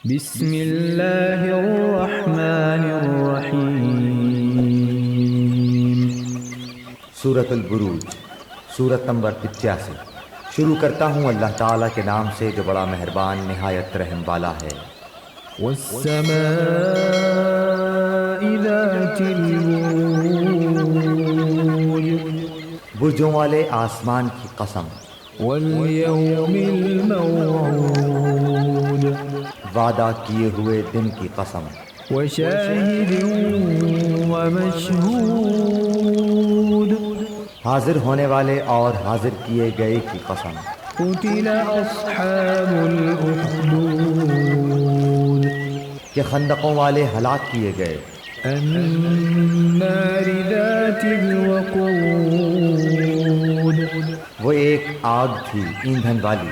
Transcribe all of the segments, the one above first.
بسم اللہ الرحمن الرحیم۔ سورۃ البروج، سورت نمبر 85۔ شروع کرتا ہوں اللہ تعالیٰ کے نام سے جو بڑا مہربان نہایت رحم والا ہے۔ والسماء ذات البروج، برجوں والے آسمان کی قسم۔ والیوم الموعود، وعدہ کیے ہوئے دن کی قسم۔ وشاہد ومشہود، حاضر ہونے والے اور حاضر کیے گئے کی قسم۔ قتل اصحاب الاخدود، کہ خندقوں والے ہلاک کیے گئے۔ النار ذات الوقود، وہ ایک آگ تھی ایندھن والی۔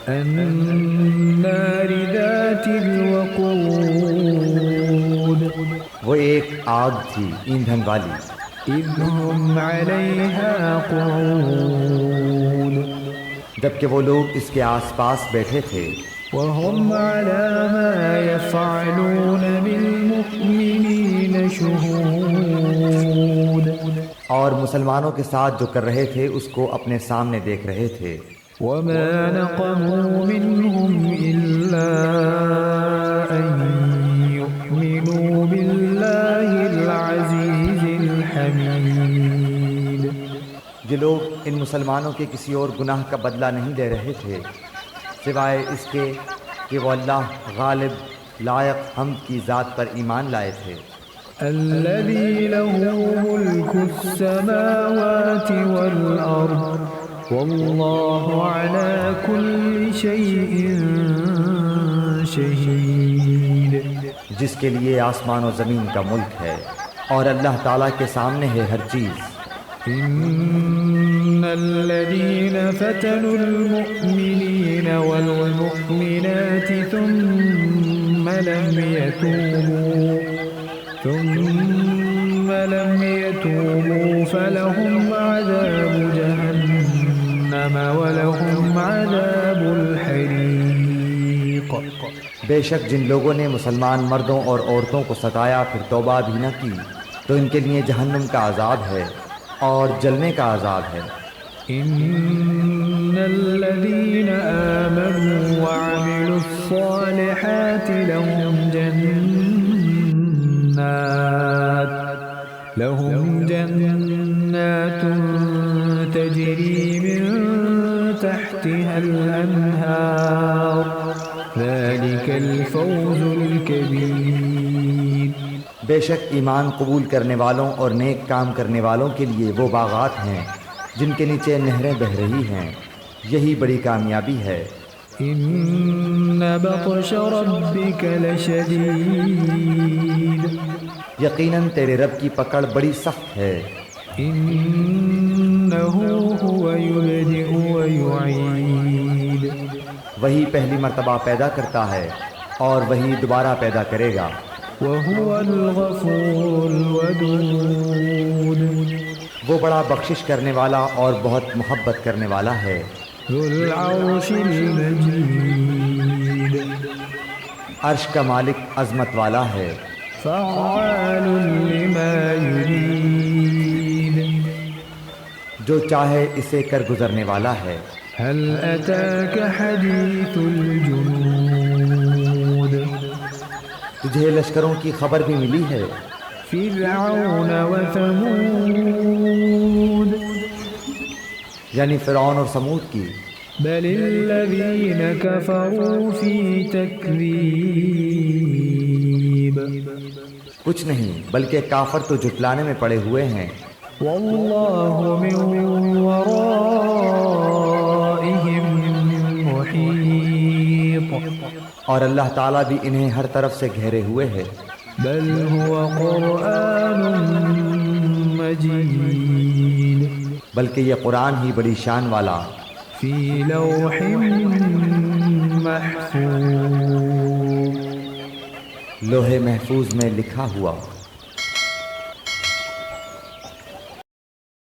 النار ذات الوقود، وہ ایک آگ تھی ایندھن والی۔ اذ هم علیہا قعود، جبکہ وہ لوگ اس کے آس پاس بیٹھے تھے۔ وهم على ما يفعلون بالمؤمنین شہود، اور مسلمانوں کے ساتھ جو کر رہے تھے اس کو اپنے سامنے دیکھ رہے تھے۔ وما نقموا منهم إلا أن يؤمنوا بالله العزيز الحميد۔ یہ لوگ ان مسلمانوں کے کسی اور گناہ کا بدلہ نہیں لے رہے تھے سوائے اس کے کہ وہ اللہ غالب لائق حمد کی ذات پر ایمان لائے تھے۔ الذي له ملك السماوات والأرض والله على كل شيء شهيد، جس کے لیے آسمان و زمین کا ملک ہے اور اللہ تعالیٰ کے سامنے ہے ہر چیز۔ ان الذين فتنوا المؤمنين والمؤمنات ثم لم يتوبوا فلهم عذاب جهنم ولهم عذاب الحريق۔ بے شک جن لوگوں نے مسلمان مردوں اور عورتوں کو ستایا پھر توبہ بھی نہ کی تو ان کے لیے جہنم کا عذاب ہے اور جلنے کا عذاب ہے۔ ان الذين آمنوا وعملوا الصالحات لهم جنات تجري من تحتها الأنهار ذلك الفوز الكبير۔ بے شک ایمان قبول کرنے والوں اور نیک کام کرنے والوں کے لیے وہ باغات ہیں جن کے نیچے نہریں بہہ رہی ہیں، یہی بڑی کامیابی ہے۔ ان بطش ربك لشدید، یقیناً تیرے رب کی پکڑ بڑی سخت ہے۔ انه هو يبدئ ويعيد، وہی پہلی مرتبہ پیدا کرتا ہے اور وہی دوبارہ پیدا کرے گا۔ وهو الغفور الودود، وہ بڑا بخشش کرنے والا اور بہت محبت کرنے والا ہے۔ ذو العرش المجید، عرش کا مالک عظمت والا ہے۔ فعال لما یرید، جو چاہے اسے کر گزرنے والا ہے۔ هل اتاك حدیث الجنود، تجھے لشکروں کی خبر بھی ملی ہے۔ فرعون وثمود، یعنی فرعون اور سمود کی۔ بل الذین کفروا فی تکذیب، کچھ نہیں بلکہ کافر تو جھٹلانے میں پڑے ہوئے ہیں۔ واللہ من ورائہم محیط، اور اللہ تعالیٰ بھی انہیں ہر طرف سے گھیرے ہوئے ہے۔ بل هو قرآن مجید، بلکہ یہ قرآن ہی بڑی شان والا فی لوح محفوظ، لوح محفوظ میں لکھا ہوا